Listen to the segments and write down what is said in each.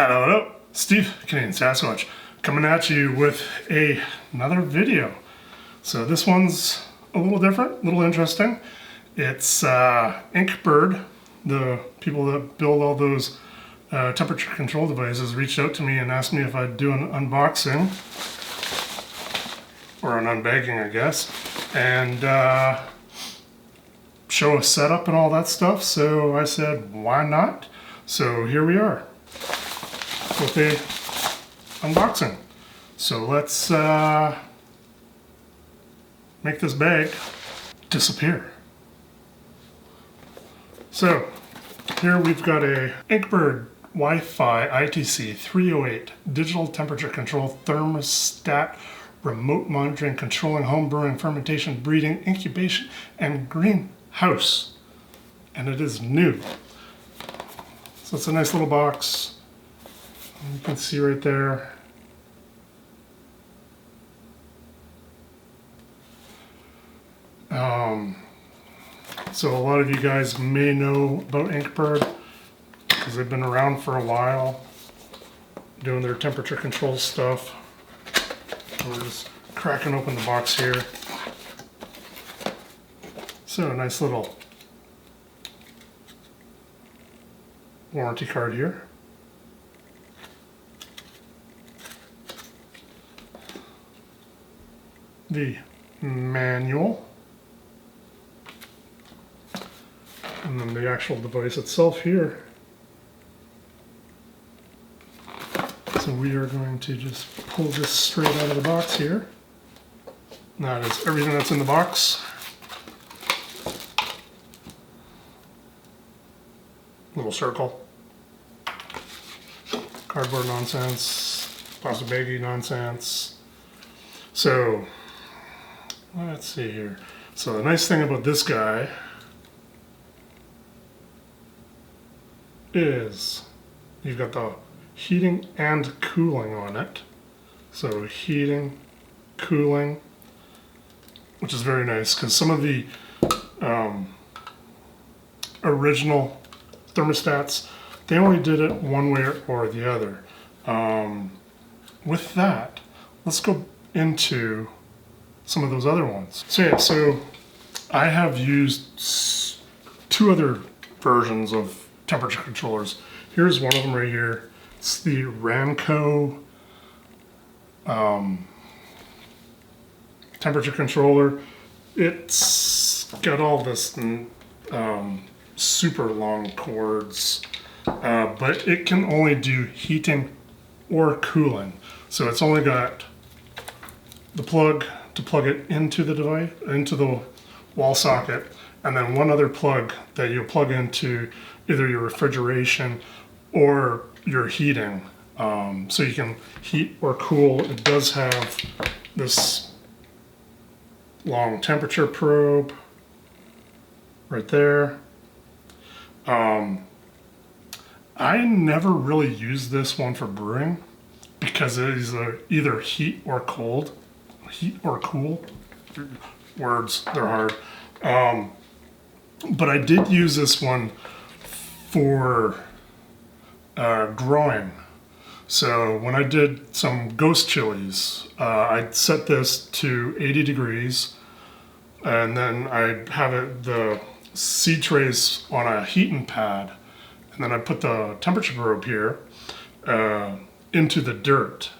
Hello, hello, Steve, Canadian Sasquatch, coming at you with another video. So this one's a little different, a little interesting. It's Inkbird, the people that build all those temperature control devices, reached out to me and asked me if I'd do an unboxing, or an unbagging, I guess, and show a setup and all that stuff. So I said, why not? So here we are with a unboxing. So let's make this bag disappear. So here we've got a Inkbird WiFi ITC-308 digital temperature control thermostat, remote monitoring, controlling home brewing, fermentation, breeding, incubation, and greenhouse. And it is new. So it's a nice little box. You can see right there. So a lot of you guys may know about Inkbird because they've been around for a while doing their temperature control stuff. We're just cracking open the box here. So a nice little warranty card here. The manual. And then the actual device itself here. So we are going to just pull this straight out of the box here. That is everything that's in the box. Little circle. Cardboard nonsense. Plastic baggie nonsense. So, let's see here. So the nice thing about this guy is you've got the heating and cooling on it. So heating, cooling, which is very nice because some of the original thermostats, they only did it one way or the other. With that, let's go into some of those other ones. So yeah, so I have used two other versions of temperature controllers. Here's one of them right here. It's the Ramco temperature controller. It's got all this super long cords, but it can only do heating or cooling. So it's only got the plug to plug it into the device, into the wall socket, and then one other plug that you'll plug into either your refrigeration or your heating. So you can heat or cool. It does have this long temperature probe right there. I never really used this one for brewing because it is either heat or cold. Heat or cool. Words, they're hard. But I did use this one for growing. So when I did some ghost chilies, I'd set this to 80 degrees, and then I'd have the seed trays on a heating pad, and then I'd put the temperature probe here into the dirt,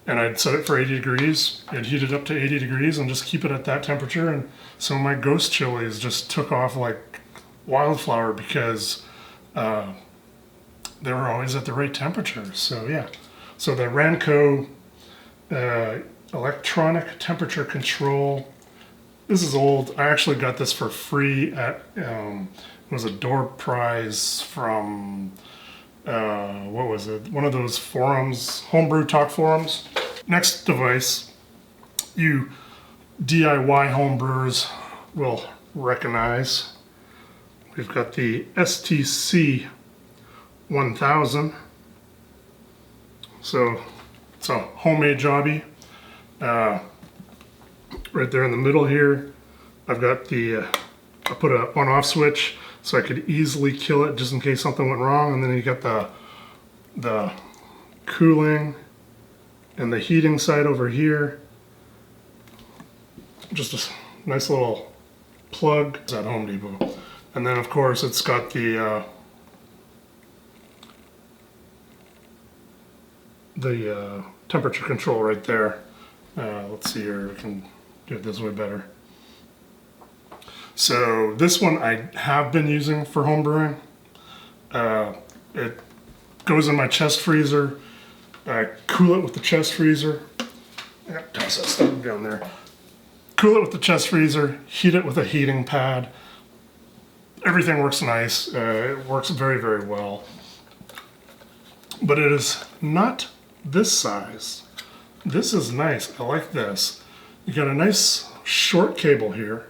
and I'd set it for 80 degrees. I'd heat it up to 80 degrees and just keep it at that temperature, and some of my ghost chilies just took off like wildflower because they were always at the right temperature. So yeah, so the Ramco electronic temperature control. This is old. I actually got this for free at it was a door prize from what was it? One of those forums, homebrew talk forums. Next device, you DIY homebrewers will recognize. We've got the STC 1000. So it's a homemade jobby. Right there in the middle here, I've got the, I put a on-off switch so I could easily kill it just in case something went wrong. And then you got the cooling, and the heating side over here. Just a nice little plug at Home Depot. And then of course it's got the temperature control right there. Let's see here, we can do it this way better. So this one I have been using for home brewing. It goes in my chest freezer. I cool it with the chest freezer. Toss that stuff down there. Cool it with the chest freezer, heat it with a heating pad. Everything works nice. It works very, very well. But it is not this size. This is nice. I like this. You got a nice short cable here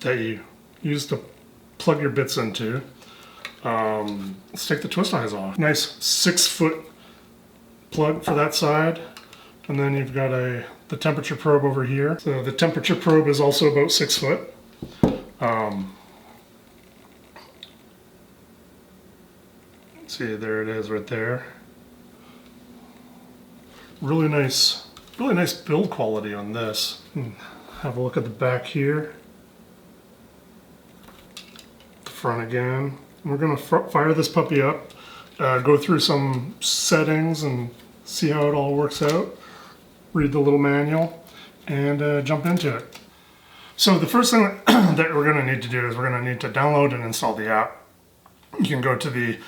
that you use to plug your bits into. Let's take the twist ties off. Nice 6-foot plug for that side. And then you've got the temperature probe over here. So the temperature probe is also about 6 foot. See, there it is right there. Really nice build quality on this. Have a look at the back here. The front again. We're gonna fire this puppy up, go through some settings and see how it all works out. Read the little manual and jump into it. So the first thing that we're gonna need to do is we're gonna need to download and install the app. You can go to the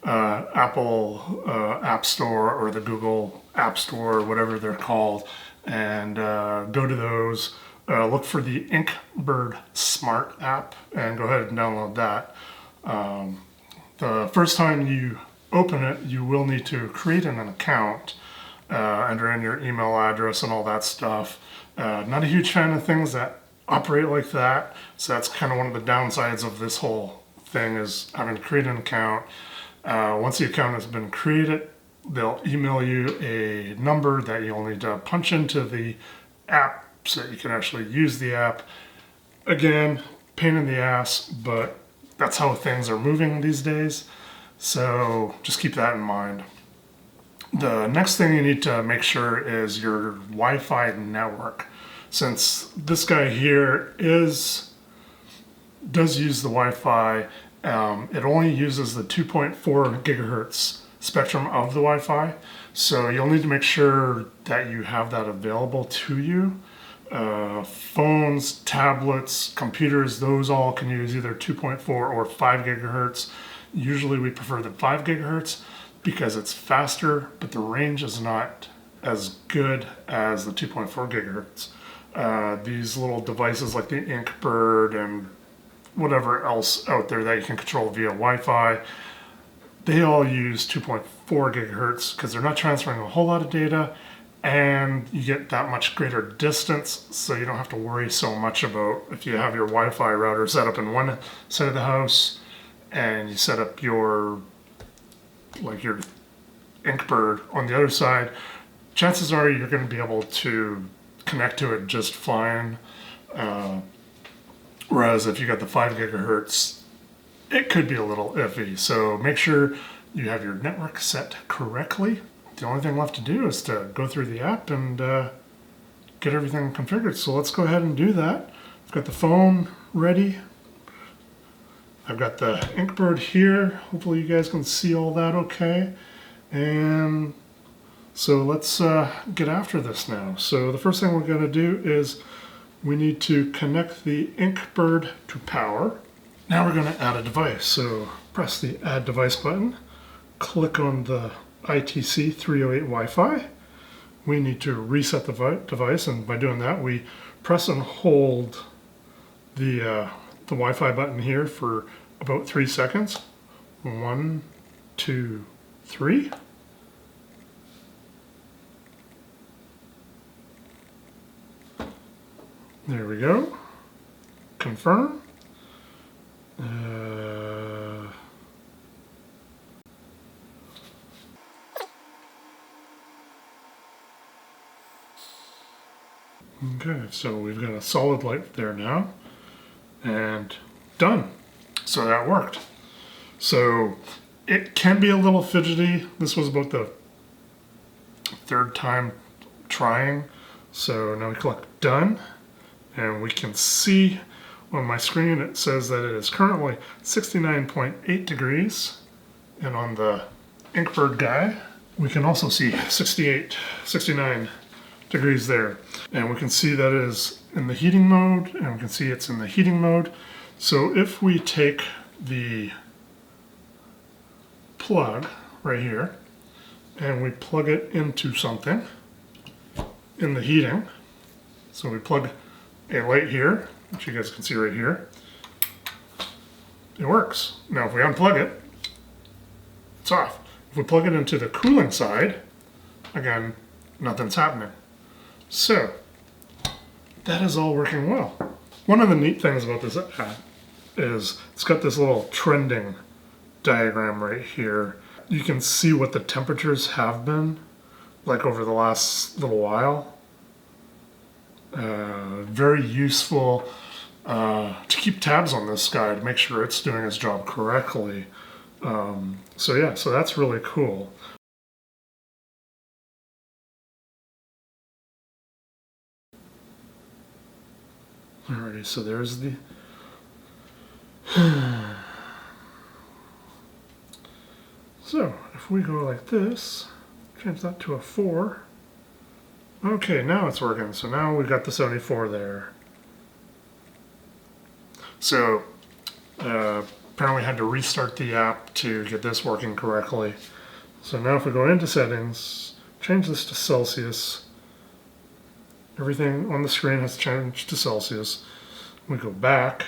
Apple App Store or the Google App Store, or whatever they're called, and go to those. Look for the Inkbird Smart app and go ahead and download that. The first time you open it, you will need to create an account, enter in your email address and all that stuff. Not a huge fan of things that operate like that, so that's kind of one of the downsides of this whole thing, is having to create an account. Once the account has been created, they'll email you a number that you'll need to punch into the app so that you can actually use the app. Again, pain in the ass, but that's how things are moving these days. So just keep that in mind. The next thing you need to make sure is your Wi-Fi network. Since this guy here does use the Wi-Fi, it only uses the 2.4 gigahertz spectrum of the Wi-Fi. So you'll need to make sure that you have that available to you. Phones, tablets, computers, those all can use either 2.4 or 5 gigahertz. Usually we prefer the 5 gigahertz because it's faster, but the range is not as good as the 2.4 gigahertz. These little devices like the Inkbird and whatever else out there that you can control via Wi-Fi, they all use 2.4 gigahertz because they're not transferring a whole lot of data, and you get that much greater distance, so you don't have to worry so much about if you have your Wi-Fi router set up in one side of the house and you set up your Inkbird on the other side, chances are you're going to be able to connect to it just fine. Whereas if you got the 5 gigahertz, it could be a little iffy. So make sure you have your network set correctly. The only thing left to do is to go through the app and get everything configured. So let's go ahead and do that. I've got the phone ready. I've got the Inkbird here. Hopefully you guys can see all that okay. And so let's get after this now. So the first thing we're going to do is we need to connect the Inkbird to power. Now we're going to add a device. So press the Add Device button, click on the ITC-308 Wi-Fi. We need to reset the device, and by doing that, we press and hold the Wi-Fi button here for about 3 seconds. 1, 2, 3. There we go. Confirm. Okay, so we've got a solid light there now, and done. So that worked. So it can be a little fidgety. This was about the third time trying. So now we click done, and we can see on my screen it says that it is currently 69.8 degrees, and on the Inkbird guy we can also see 69 degrees there, and we can see that it is in the heating mode, and we can see it's in the heating mode. So if we take the plug right here and we plug it into something in the heating, so we plug a light here, which you guys can see right here, it works. Now if we unplug it, it's off. If we plug it into the cooling side, again, nothing's happening. So that is all working well. One of the neat things about this app is it's got this little trending diagram right here. You can see what the temperatures have been like over the last little while. Very useful to keep tabs on this guy to make sure it's doing its job correctly. So yeah, so that's really cool. Alrighty, so there's the so if we go like this, change that to a 4. Okay, now it's working. So now we've got the 74 there. So apparently I had to restart the app to get this working correctly. So now if we go into settings, change this to Celsius. Everything on the screen has changed to Celsius. We go back,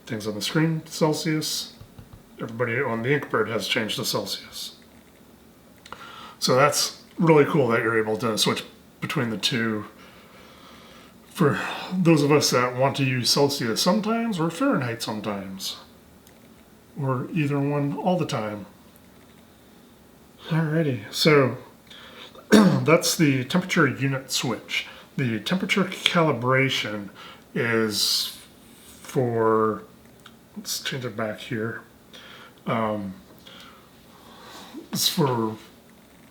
things on the screen to Celsius. Everybody on the Inkbird has changed to Celsius. So that's really cool that you're able to switch between the two for those of us that want to use Celsius sometimes or Fahrenheit sometimes, or either one all the time. Alrighty, so that's the temperature unit switch. The temperature calibration is for, let's change it back here. It's for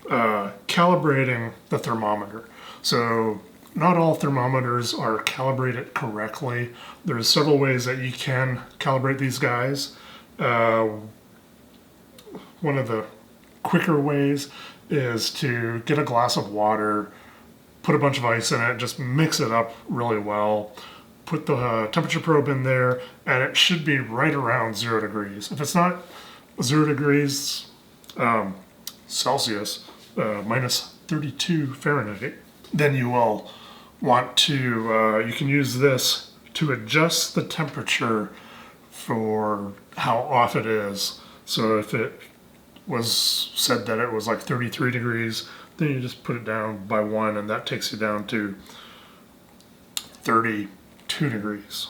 calibrating the thermometer. So not all thermometers are calibrated correctly. There's several ways that you can calibrate these guys. One of the quicker ways is to get a glass of water, put a bunch of ice in it, just mix it up really well, put the temperature probe in there, and it should be right around 0 degrees. If it's not 0 degrees Celsius, minus 32 Fahrenheit, then you will want to, you can use this to adjust the temperature for how off it is. So if it was said that it was like 33 degrees, then you just put it down by 1, and that takes you down to 32 degrees.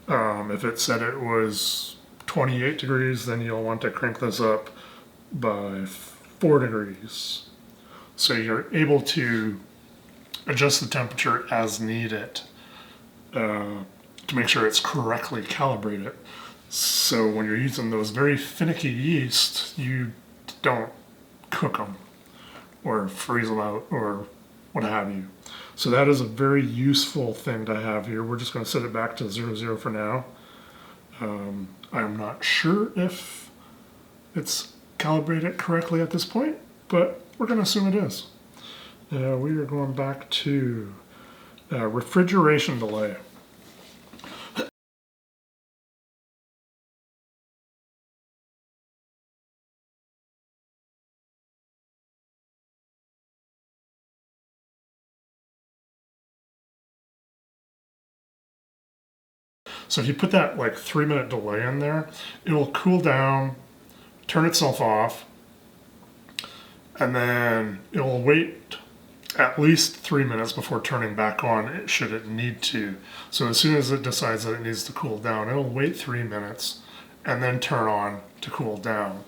If it said it was 28 degrees, then you'll want to crank this up by 4 degrees. So you're able to adjust the temperature as needed to make sure it's correctly calibrated. So when you're using those very finicky yeasts, you don't cook them or freeze them out or what have you. So that is a very useful thing to have here. We're just going to set it back to 00 for now. I'm not sure if it's calibrated correctly at this point, but we're going to assume it is. We are going back to refrigeration delay. So if you put that like 3-minute delay in there, it will cool down, turn itself off, and then it will wait at least 3 minutes before turning back on, should it need to. So as soon as it decides that it needs to cool down, it'll wait 3 minutes and then turn on to cool down.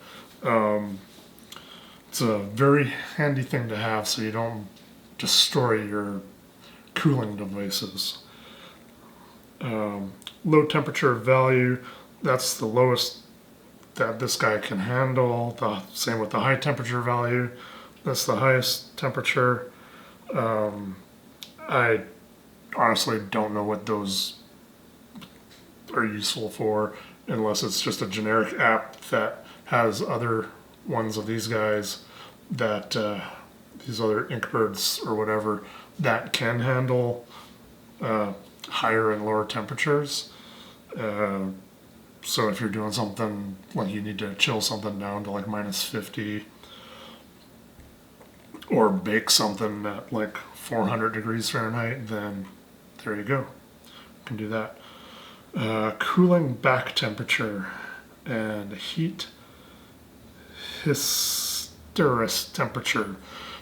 It's a very handy thing to have so you don't destroy your cooling devices. Low temperature value, that's the lowest that this guy can handle. The same with the high temperature value. That's the highest temperature. I honestly don't know what those are useful for, unless it's just a generic app that has other ones of these guys that these other Inkbirds or whatever that can handle higher and lower temperatures. So if you're doing something like you need to chill something down to like -50 or bake something at like 400 degrees Fahrenheit, then there you go. You can do that. Cooling back temperature and heat hysteresis temperature.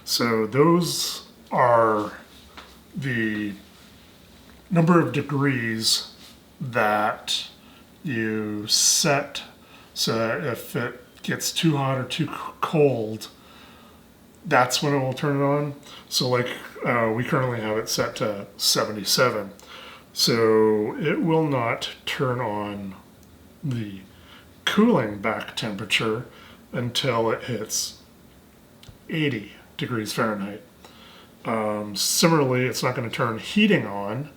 So those are the number of degrees that you set so that if it gets too hot or too cold, that's when it will turn it on. So like we currently have it set to 77. So it will not turn on the cooling back temperature until it hits 80 degrees Fahrenheit. Similarly, it's not going to turn heating on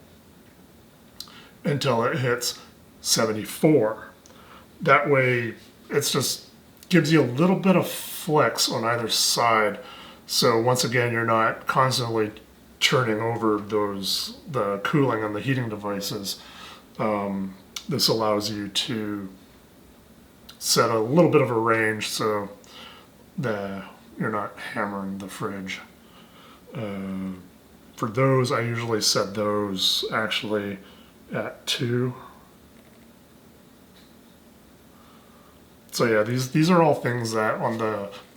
until it hits 74. That way, it's just gives you a little bit of flex on either side. So once again, you're not constantly churning over the cooling and the heating devices. This allows you to set a little bit of a range so that you're not hammering the fridge. For those, I usually set those actually at 2. So yeah, these are all things that on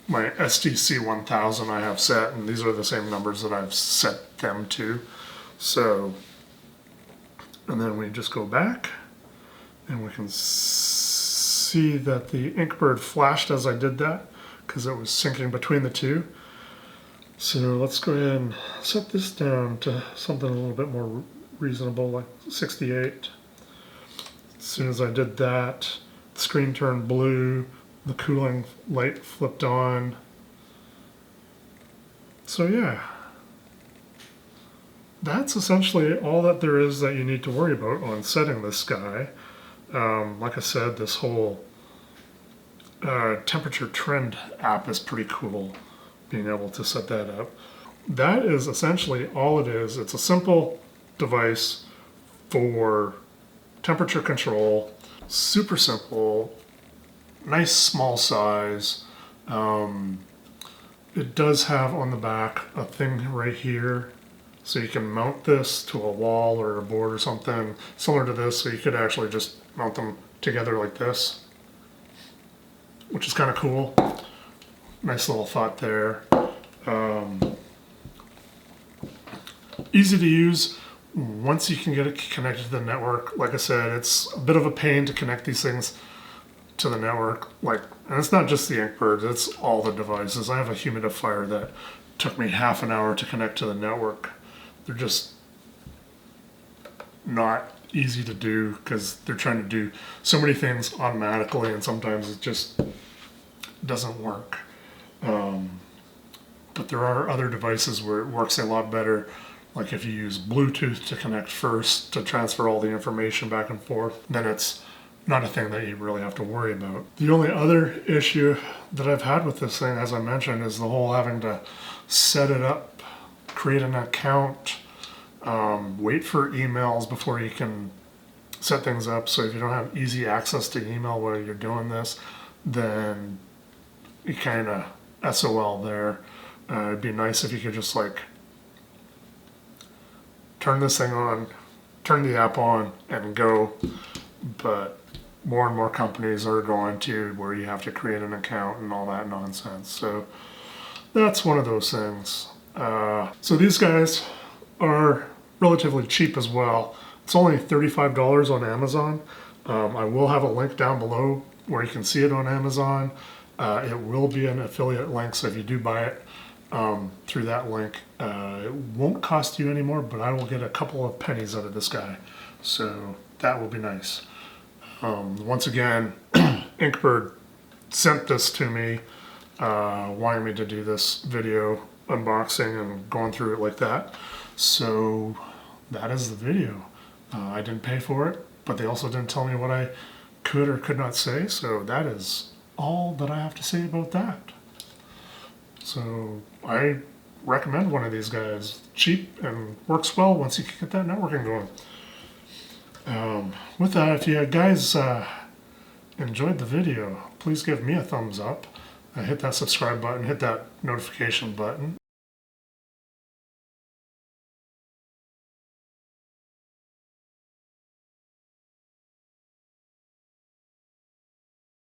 my STC 1000 I have set, and these are the same numbers that I've set them to. So, and then we just go back, and we can see that the Inkbird flashed as I did that, because it was syncing between the two. So let's go ahead and set this down to something a little bit more reasonable, like 68. As soon as I did that, the screen turned blue, the cooling light flipped on. So yeah, that's essentially all that there is that you need to worry about on setting this guy. Like I said, this whole temperature trend app is pretty cool, being able to set that up. That is essentially all it is. It's a simple device for temperature control, super simple, nice small size. It does have on the back a thing right here, so you can mount this to a wall or a board or something similar to this, so you could actually just mount them together like this, which is kind of cool. Nice little thought there. Easy to use once you can get it connected to the network. Like I said, it's a bit of a pain to connect these things to the network. And it's not just the Inkbird, it's all the devices. I have a humidifier that took me half an hour to connect to the network. They're just not easy to do because they're trying to do so many things automatically, and sometimes it just doesn't work. But there are other devices where it works a lot better. Like if you use Bluetooth to connect first to transfer all the information back and forth, then it's not a thing that you really have to worry about. The only other issue that I've had with this thing, as I mentioned, is the whole having to set it up, create an account, wait for emails before you can set things up. So if you don't have easy access to email while you're doing this, then you kind of SOL there. It'd be nice if you could just like turn this thing on, turn the app on, and go. But more and more companies are going to where you have to create an account and all that nonsense. So that's one of those things. So these guys are relatively cheap as well. It's only $35 on Amazon. I will have a link down below where you can see it on Amazon. It will be an affiliate link, so if you do buy it through that link, it won't cost you anymore, but I will get a couple of pennies out of this guy. So that will be nice. Once again, Inkbird sent this to me wanting me to do this video unboxing and going through it like that. So that is the video. I didn't pay for it, but they also didn't tell me what I could or could not say, so that is all that I have to say about that. So I recommend one of these guys. Cheap and works well once you can get that networking going. With that, if you guys enjoyed the video, please give me a thumbs up. Hit that subscribe button, hit that notification button,